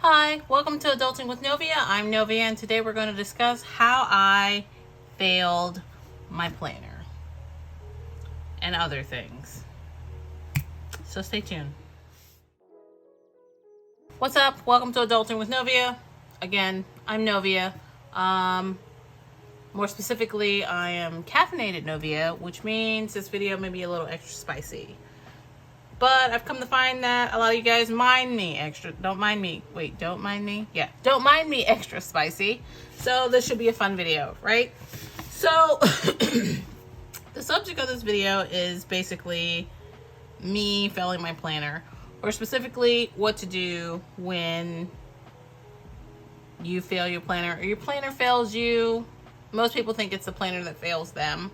Hi, welcome to Adulting with Novia. I'm Novia, and today we're going to discuss how I failed my planner and other things. So stay tuned. What's up? Welcome to Adulting with Novia. Again, I'm Novia. More specifically, I am caffeinated Novia, which means this video may be a little extra spicy. But I've come to find that a lot of you guys mind me extra. Don't mind me. Wait, don't mind me? Yeah, don't mind me extra spicy. So this should be a fun video, right? So the subject of this video is basically me failing my planner, or specifically what to do when you fail your planner or your planner fails you. Most people think it's the planner that fails them,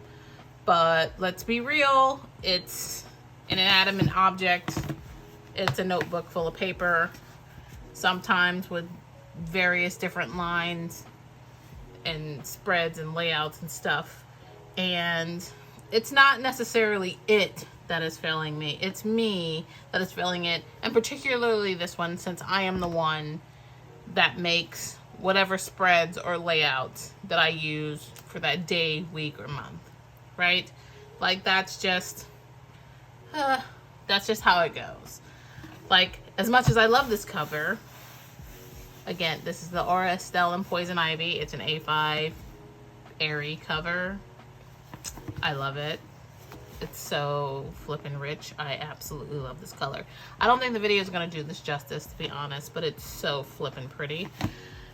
but let's be real. It's an inanimate object. It's a notebook full of paper, sometimes with various different lines and spreads and layouts and stuff. And it's not necessarily it that is failing me. It's me that is failing it, and particularly this one, since I am the one that makes whatever spreads or layouts that I use for that day, week, or month, right? Like that's just how it goes. Like, as much as I love this cover, again, this is the Aura Estelle and Poison Ivy. It's an A5 airy cover. I love it. It's so flippin' rich. I absolutely love this color. I don't think the video is going to do this justice, to be honest, but it's so flippin' pretty.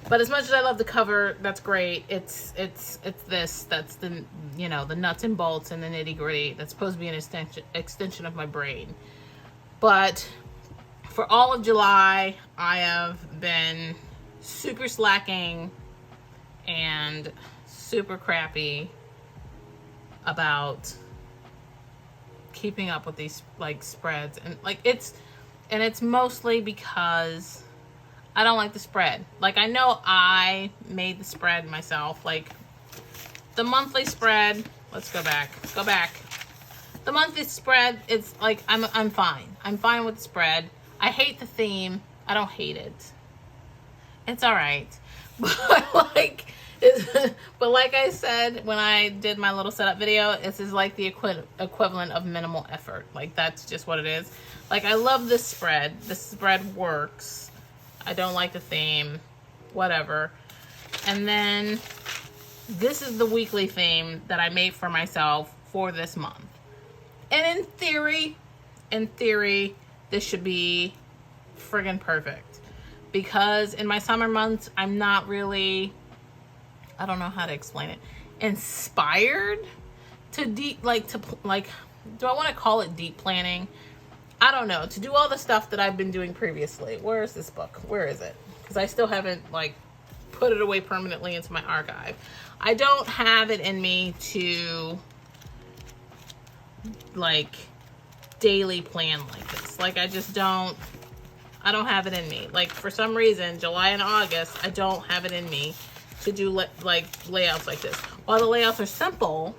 But as much as I love the cover, that's great. It's this, that's the, you know, the nuts and bolts and the nitty gritty. That's supposed to be an extension of my brain. But for all of July, I have been super slacking and super crappy about keeping up with these like spreads, and like it's mostly because I don't like the spread. Like, I know I made the spread myself. Like, the monthly spread, let's go back. The monthly spread, it's like, I'm fine. I'm fine with the spread. I hate the theme. I don't hate it. It's all right. But like I said when I did my little setup video, this is like the equivalent of minimal effort. Like, that's just what it is. Like, I love this spread. This spread works. I don't like the theme, whatever. And then this is the weekly theme that I made for myself for this month. And in theory, this should be friggin' perfect. Because in my summer months, I'm not really, I don't know how to explain it, inspired to do I want to call it deep planning? I don't know, to do all the stuff that I've been doing previously. Where is this book? Where is it? Because I still haven't like put it away permanently into my archive. I don't have it in me to like daily plan like this. Like, I don't have it in me. Like, for some reason, July and August, I don't have it in me to do like layouts like this. While the layouts are simple,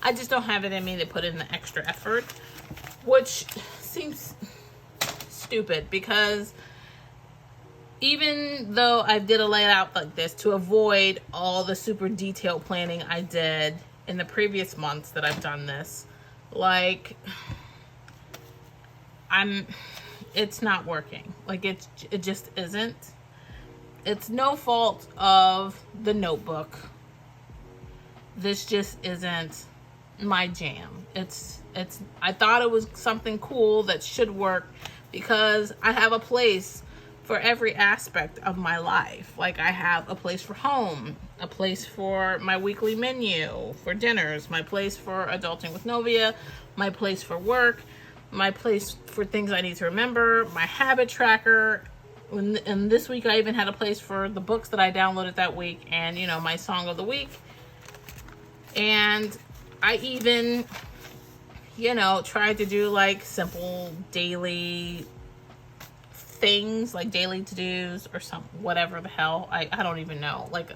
I just don't have it in me to put in the extra effort. Which seems stupid, because even though I did a layout like this to avoid all the super detailed planning I did in the previous months that I've done this, like, it's not working. Like, it just isn't. It's no fault of the notebook. This just isn't my jam. I thought it was something cool that should work, because I have a place for every aspect of my life. Like, I have a place for home, a place for my weekly menu for dinners, my place for Adulting with Novia, my place for work, my place for things I need to remember, my habit tracker. And this week I even had a place for the books that I downloaded that week, and, you know, my song of the week. And I even, you know, tried to do like simple daily things, like daily to-dos or whatever the hell. I don't even know. Like,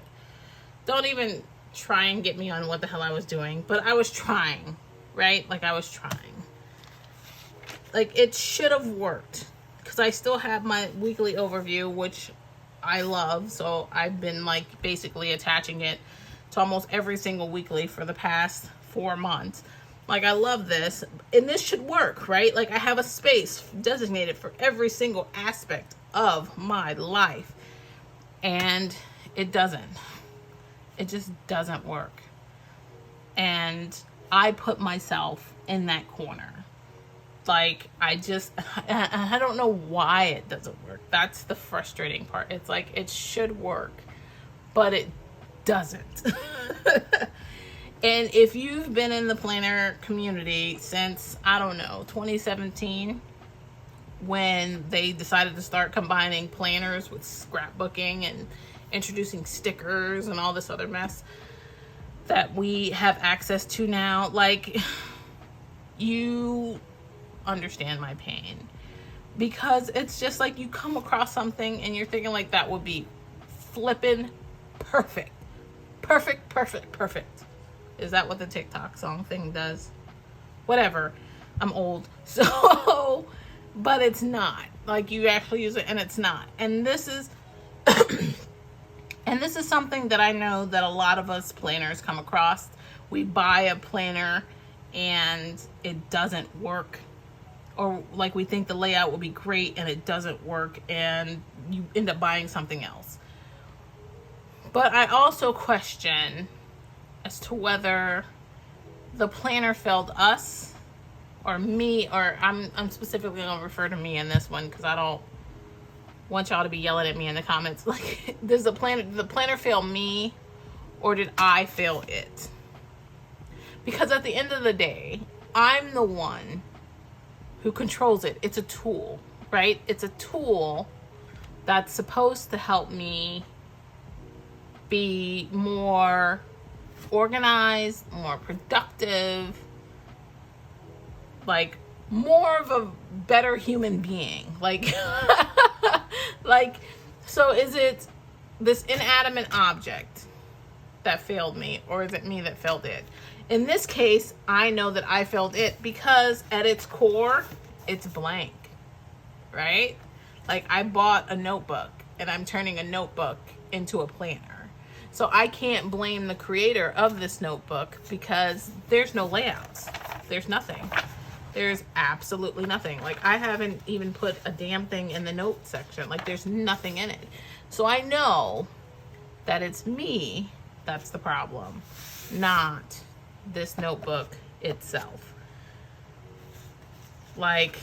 don't even try and get me on what the hell I was doing. But I was trying, right? Like, I was trying. Like, it should have worked. because I still have my weekly overview, which I love. So I've been like basically attaching it to almost every single weekly for the past 4 months. Like, I love this, and this should work, right? Like, I have a space designated for every single aspect of my life, and it doesn't. It just doesn't work. And I put myself in that corner. Like, I don't know why it doesn't work. That's the frustrating part. It's like, it should work, but it doesn't. And if you've been in the planner community since, I don't know, 2017, when they decided to start combining planners with scrapbooking and introducing stickers and all this other mess that we have access to now, like, you understand my pain. Because it's just like, you come across something and you're thinking like, that would be flippin' perfect. Perfect. Is that what the TikTok song thing does? Whatever. I'm old. So, but it's not. Like, you actually use it and it's not. And this is, and this is something that I know that a lot of us planners come across. We buy a planner and it doesn't work. Or like, we think the layout will be great and it doesn't work, and you end up buying something else. But I also question as to whether the planner failed us or me, or I'm specifically going to refer to me in this one because I don't want y'all to be yelling at me in the comments. Like, did the planner fail me, or did I fail it? Because at the end of the day, I'm the one who controls it. It's a tool, right? It's a tool that's supposed to help me be more organized, more productive, like more of a better human being. Like, like, so is it this inanimate object that failed me, or is it me that failed it? In this case, I know that I failed it because at its core, it's blank, right? Like, I bought a notebook and I'm turning a notebook into a planner. So I can't blame the creator of this notebook because there's no layouts. There's nothing. There's absolutely nothing. Like, I haven't even put a damn thing in the note section. Like, there's nothing in it. So I know that it's me that's the problem, not this notebook itself. Like,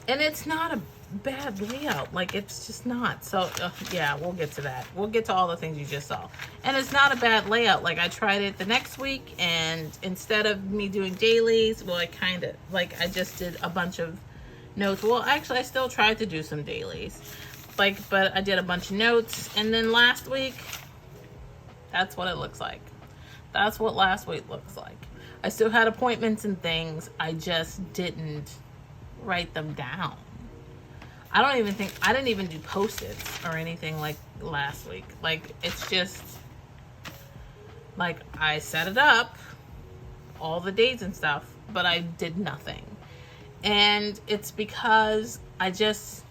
and it's not a bad layout. Like, it's just not. So yeah, we'll get to that. We'll get to all the things you just saw. And it's not a bad layout. Like, I tried it the next week, and instead of me doing dailies, well, I just did a bunch of notes. Well, actually, I still tried to do some dailies, like, but I did a bunch of notes. And then last week, that's what it looks like. That's what last week looks like. I still had appointments and things. I just didn't write them down. I didn't even do post-its or anything like last week. Like, it's just like, I set it up, all the dates and stuff, but I did nothing. And it's because I just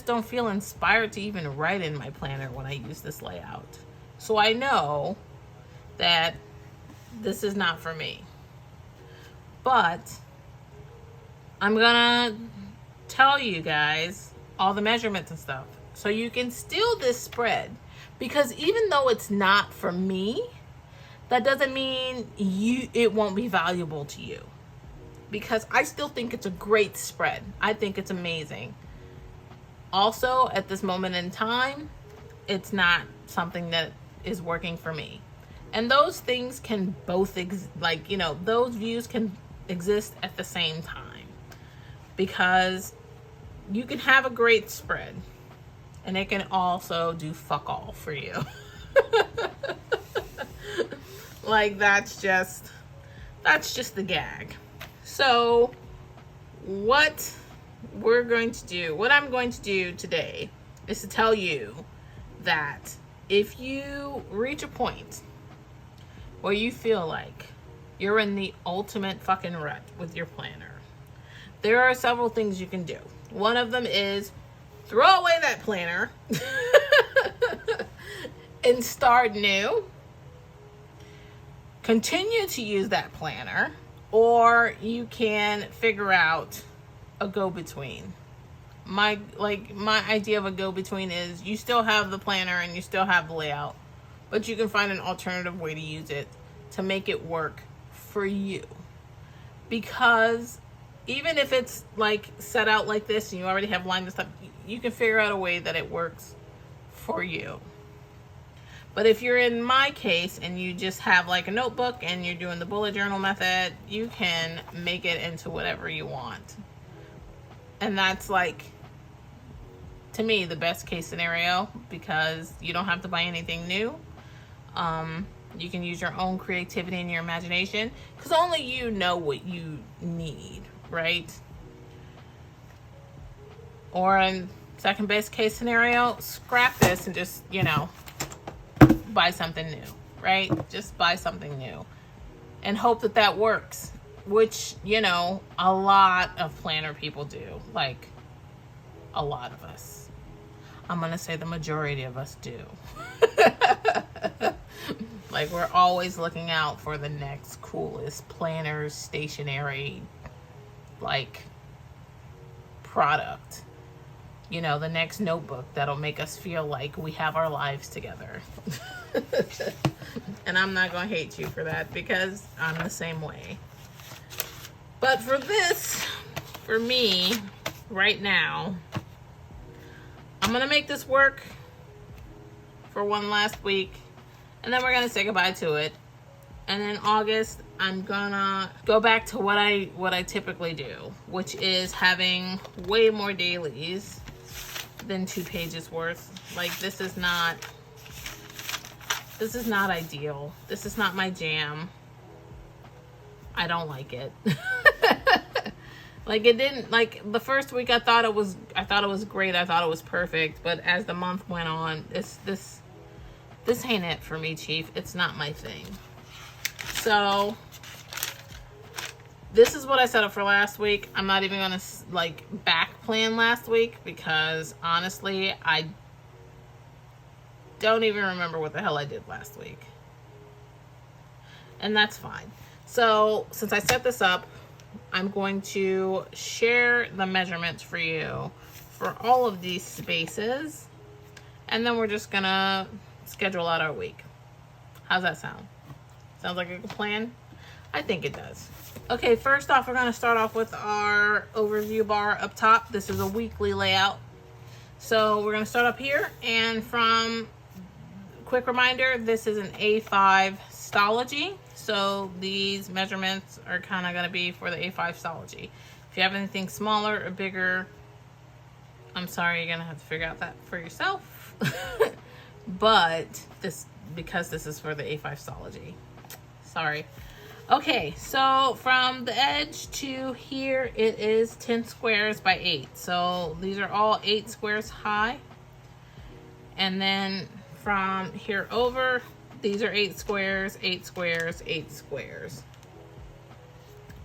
don't feel inspired to even write in my planner when I use this layout. So I know that this is not for me. But I'm gonna tell you guys all the measurements and stuff so you can steal this spread, because even though it's not for me, that doesn't mean it won't be valuable to you, because I still think it's a great spread. I think it's amazing. Also, at this moment in time, it's not something that is working for me. And those things can both those views can exist at the same time. Because you can have a great spread and it can also do fuck all for you. Like, that's just the gag. So what I'm going to do today is to tell you that if you reach a point where you feel like you're in the ultimate fucking rut with your planner, there are several things you can do. One of them is throw away that planner and start new. Continue to use that planner, or you can figure out a go-between. My idea of a go-between is you still have the planner and you still have the layout, but you can find an alternative way to use it to make it work for you. Because even if it's like set out like this and you already have lined this up, you can figure out a way that it works for you. But if you're in my case and you just have like a notebook and you're doing the bullet journal method, you can make it into whatever you want. And that's like, to me, the best case scenario, because you don't have to buy anything new. You can use your own creativity and your imagination, because only you know what you need, right? Or in second best case scenario, scrap this and just, buy something new, right? Just buy something new and hope that that works, which, a lot of planner people do. Like, a lot of us. I'm going to say the majority of us do. Like, we're always looking out for the next coolest planners, stationery, like, product. The next notebook that'll make us feel like we have our lives together. And I'm not going to hate you for that, because I'm the same way. But for me, right now, I'm going to make this work for one last week, and then we're going to say goodbye to it. And in August, I'm gonna go back to what I typically do, which is having way more dailies than 2 pages worth. Like, this is not ideal. This is not my jam. I don't like it. Like, it didn't, like, the first week I thought it was great. I thought it was perfect. But as the month went on, this ain't it for me, Chief. It's not my thing. So this is what I set up for last week. I'm not even gonna back plan last week, because honestly, I don't even remember what the hell I did last week. And that's fine. So since I set this up, I'm going to share the measurements for you for all of these spaces, and then we're just gonna schedule out our week. How's that sound? Sounds like a good plan? I think it does. Okay, first off, we're going to start off with our overview bar up top. This is a weekly layout. So we're going to start up here, and from quick reminder, this is an A5 Stalogy. So these measurements are kind of going to be for the A5 Stalogy. If you have anything smaller or bigger, I'm sorry, you're going to have to figure out that for yourself. But because this is for the A5 Stalogy. Sorry. Okay, so from the edge to here, it is 10 squares by 8. So these are all 8 squares high. And then from here over, these are 8 squares, 8 squares, 8 squares.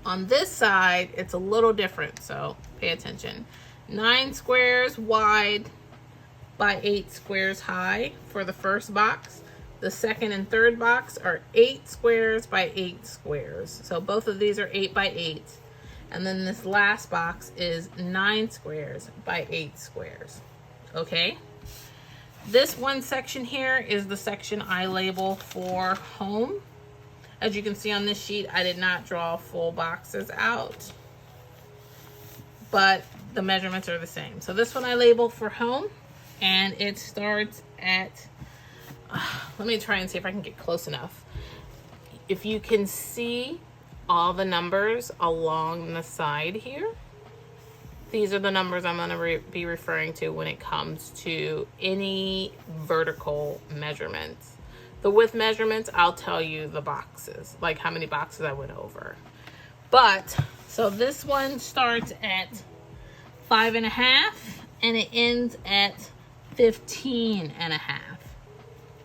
On this side, it's a little different, so pay attention. 9 squares wide by 8 squares high for the first box. The second and third box are 8 squares by 8 squares. So both of these are 8 by 8. And then this last box is 9 squares by 8 squares. Okay? This one section here is the section I label for home. As you can see on this sheet, I did not draw full boxes out, but the measurements are the same. So this one I label for home, and it starts at let me try and see if I can get close enough. If you can see all the numbers along the side here, these are the numbers I'm going to be referring to when it comes to any vertical measurements. The width measurements, I'll tell you the boxes, like how many boxes I went over. But, so this one starts at 5.5 and it ends at 15.5.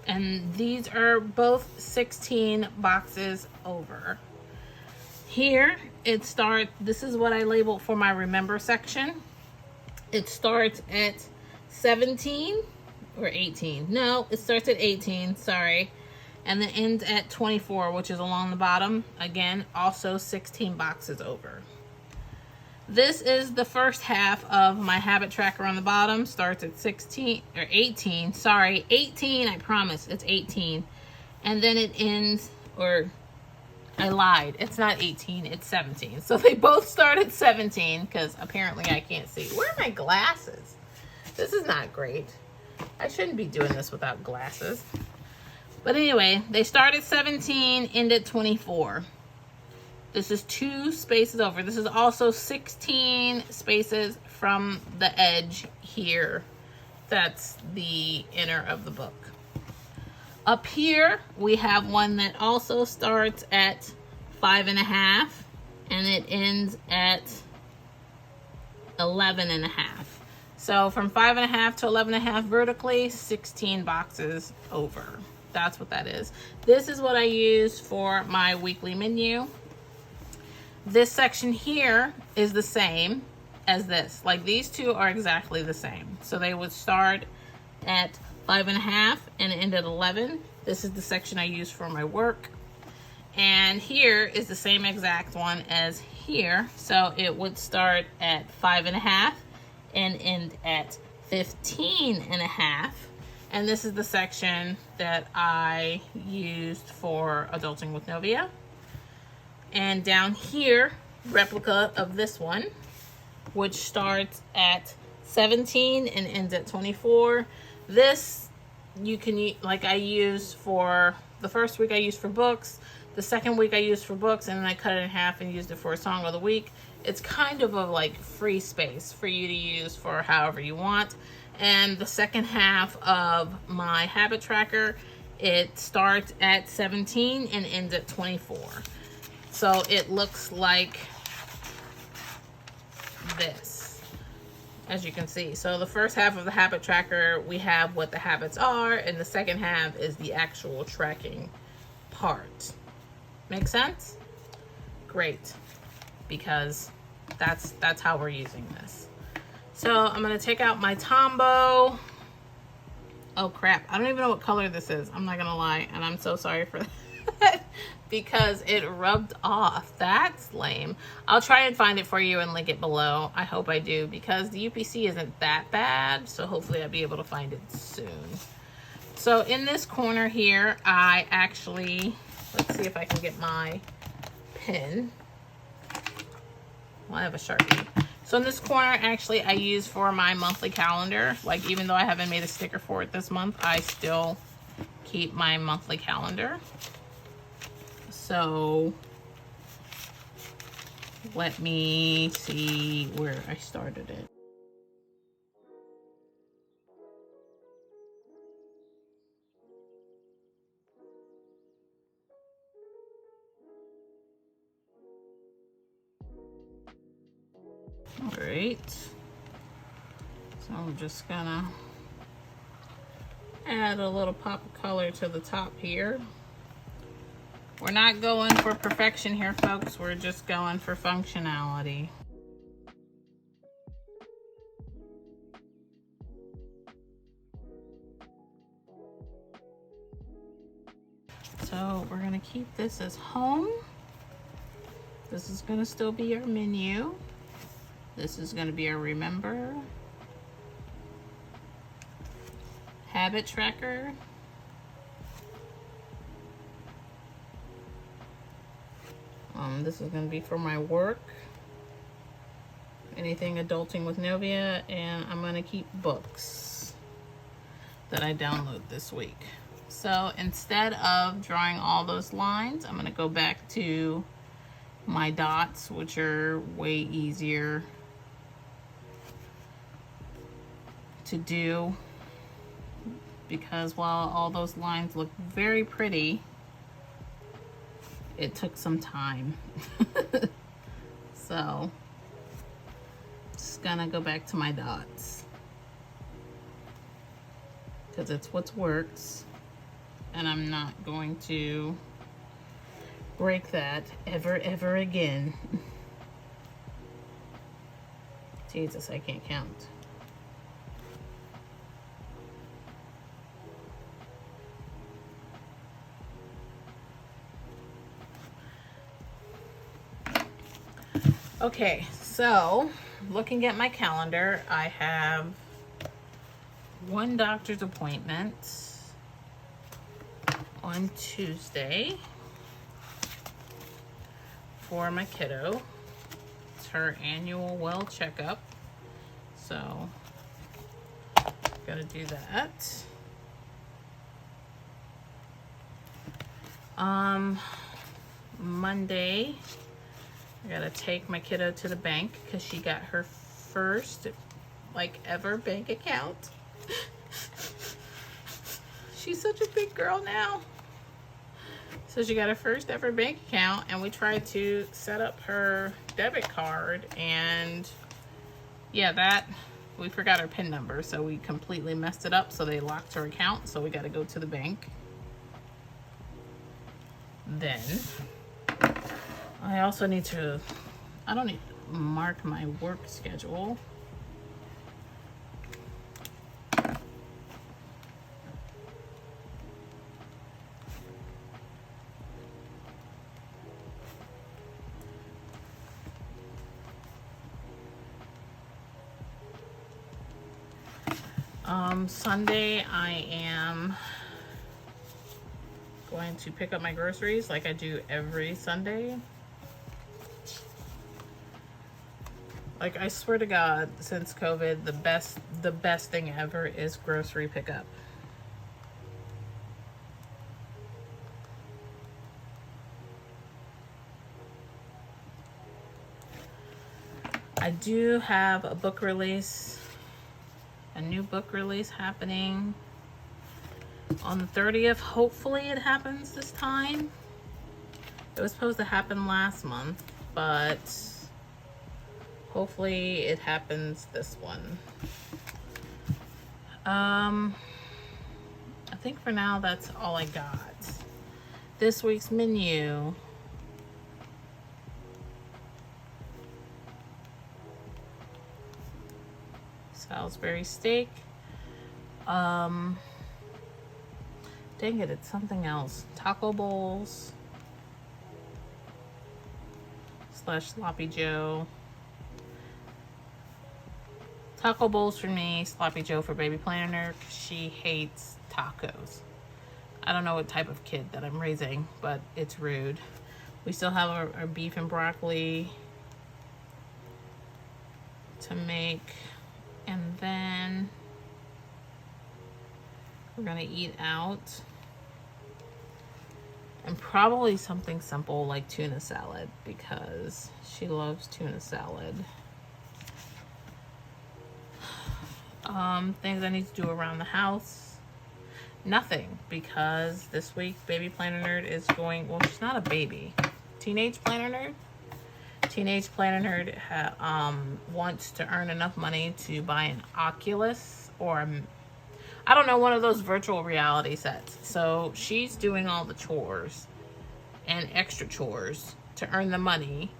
And these are both 16 boxes over. Here it starts, this is what I labeled for my remember section. It starts at 17 or 18. No, it starts at 18, sorry. And then ends at 24, which is along the bottom. Again, also 16 boxes over. This is the first half of my habit tracker on the bottom. Starts at 16 or 18. Sorry, 18. I promise it's 18. And then it ends, or I lied. It's not 18. It's 17. So they both start at 17 because apparently I can't see. Where are my glasses? This is not great. I shouldn't be doing this without glasses. But anyway, they start at 17, end at 24. This is 2 spaces over. This is also 16 spaces from the edge here. That's the inner of the book. Up here, we have one that also starts at 5.5 and it ends at 11.5. So from 5.5 to 11.5 vertically, 16 boxes over. That's what that is. This is what I use for my weekly menu. This section here is the same as this. Like these two are exactly the same. So they would start at 5.5 and end at 11. This is the section I use for my work. And here is the same exact one as here. So it would start at 5.5 and end at 15.5. And this is the section that I used for Adulting with Novia. And down here, replica of this one, which starts at 17 and ends at 24. This you can, like I use for, the first week I used for books, the second week I used for books, and then I cut it in half and used it for a song of the week. It's kind of a like free space for you to use for however you want. And the second half of my habit tracker, it starts at 17 and ends at 24. So it looks like this, as you can see. So the first half of the habit tracker, we have what the habits are, and the second half is the actual tracking part. Make sense? Great, because that's how we're using this. So I'm gonna take out my Tombow. Oh crap, I don't even know what color this is. I'm not gonna lie, and I'm so sorry for that. Because it rubbed off. That's lame. I'll try and find it for you and link it below. I hope I do, because the UPC isn't that bad, so hopefully I'll be able to find it soon. So in this corner here, I actually, let's see if I can get my pen. Well, I have a Sharpie. So in this corner, actually, I use for my monthly calendar. Like, even though I haven't made a sticker for it this month, I still keep my monthly calendar. So let me see where I started it. All right. So I'm just gonna add a little pop of color to the top here. We're not going for perfection here, folks. We're just going for functionality. So we're gonna keep this as home. This is gonna still be our menu. This is gonna be our remember. Habit tracker. This is going to be for my work, anything Adulting with Novia, and I'm going to keep books that I download this week. So instead of drawing all those lines, I'm going to go back to my dots, which are way easier to do, because while all those lines look very pretty, it took some time. So just gonna go back to my dots because it's what works, and I'm not going to break that ever again. Jesus, I can't count. Okay, so looking at my calendar, I have one doctor's appointment on Tuesday for my kiddo. It's her annual well checkup, so gotta do that. Monday, I gotta take my kiddo to the bank because she got her first like ever bank account. She's such a big girl now. So she got her first ever bank account, and we tried to set up her debit card, and yeah, that we forgot her PIN number, so we completely messed it up. So they locked her account, so we got to go to the bank. Then I also need to, I don't need to mark my work schedule. Sunday I am going to pick up my groceries like I do every Sunday. Like, I swear to God, since COVID, the best thing ever is grocery pickup. I do have a book release, a new book release happening on the 30th. Hopefully it happens this time. It was supposed to happen last month, but hopefully it happens this one. I think for now that's all I got. This week's menu. Salisbury steak. Dang it, it's something else. Taco bowls / sloppy Joe. Taco bowls for me, sloppy Joe for baby planner. She hates tacos. I don't know what type of kid that I'm raising, but it's rude. We still have our beef and broccoli to make, and then we're gonna eat out, and probably something simple like tuna salad because she loves tuna salad. Things I need to do around the house. Nothing, because this week Baby Planner Nerd is going, well, she's not a baby. Teenage Planner Nerd? Teenage Planner Nerd wants to earn enough money to buy an Oculus or I don't know, one of those virtual reality sets. So she's doing all the chores and extra chores to earn the money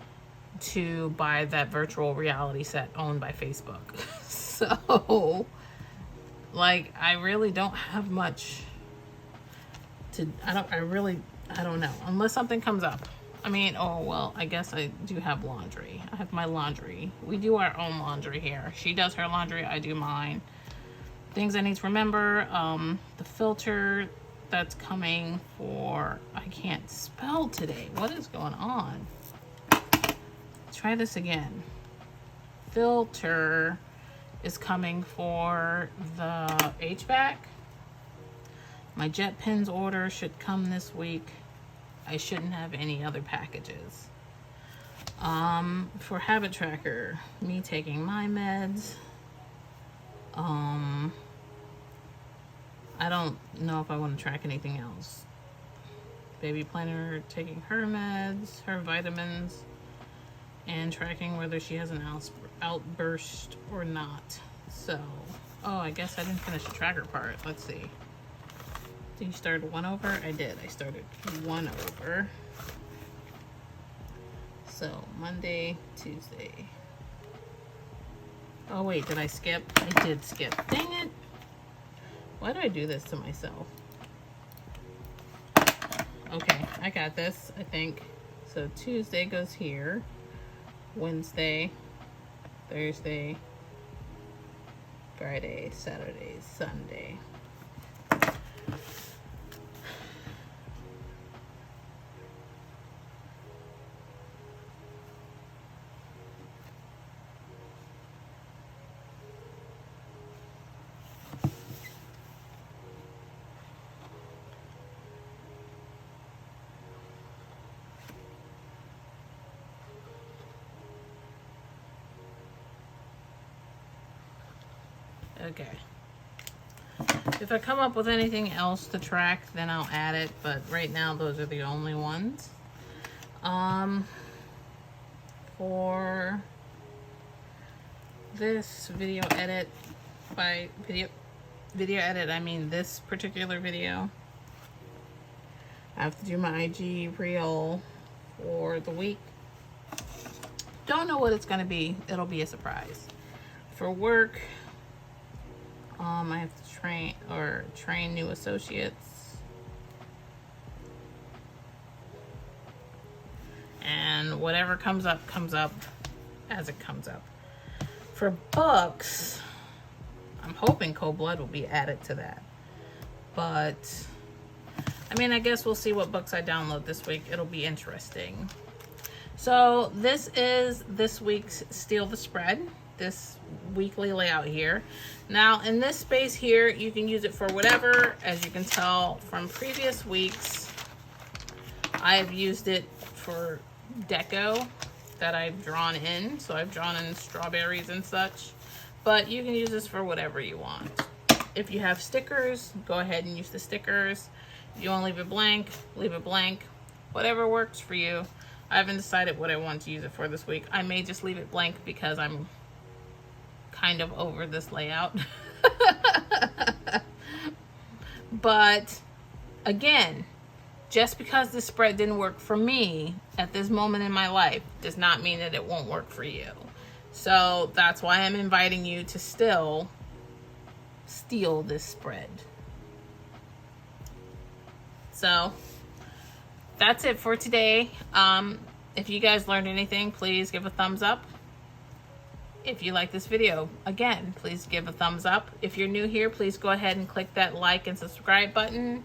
to buy that virtual reality set owned by Facebook. So, like, I really don't have much to, I don't know, unless something comes up. I mean, oh, well, I guess I do have laundry. I have my laundry. We do our own laundry here. She does her laundry, I do mine. Things I need to remember, the filter that's coming for, I can't spell today. What is going on? Try this again. Filter is coming for the HVAC. My jet pins order should come this week. I shouldn't have any other packages. For habit tracker, me taking my meds. I don't know if I want to track anything else. Baby Planner taking her meds, her vitamins, and tracking whether she has an outburst or not. So, oh, I guess I didn't finish the tracker part. Let's see. Did you start 1 over? I did. I started 1 over. So Monday, Tuesday. Oh wait, did I skip? I did skip. Dang it. Why do I do this to myself? Okay, I got this, I think. So Tuesday goes here. Wednesday, Thursday, Friday, Saturday, Sunday. Okay. If I come up with anything else to track, then I'll add it, but right now those are the only ones. For this video edit, by video edit, I mean this particular video, I have to do my IG reel for the week. Don't know what it's gonna be. It'll be a surprise. For work, I have to train new associates. And whatever comes up as it comes up. For books, I'm hoping Cold Blood will be added to that. But, I mean, I guess we'll see what books I download this week. It'll be interesting. So, this is this week's Steal the Spread. This weekly layout here. Now, in this space here, you can use it for whatever. As you can tell from previous weeks, I have used it for deco that I've drawn in. So I've drawn in strawberries and such, but you can use this for whatever you want. If you have stickers, go ahead and use the stickers. If you want to leave it blank, leave it blank. Whatever works for you. I haven't decided what I want to use it for this week. I may just leave it blank because I'm kind of over this layout. But again, just because this spread didn't work for me at this moment in my life does not mean that it won't work for you. So that's why I'm inviting you to still steal this spread. So that's it for today. If you guys learned anything, please give a thumbs up. If you like this video, again, please give a thumbs up. If you're new here, please go ahead and click that like and subscribe button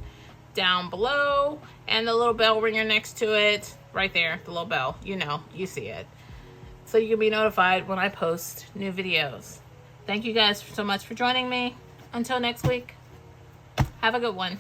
down below and the little bell ringer next to it, right there, the little bell, you know, you see it. So you can be notified when I post new videos. Thank you guys so much for joining me. Until next week, have a good one.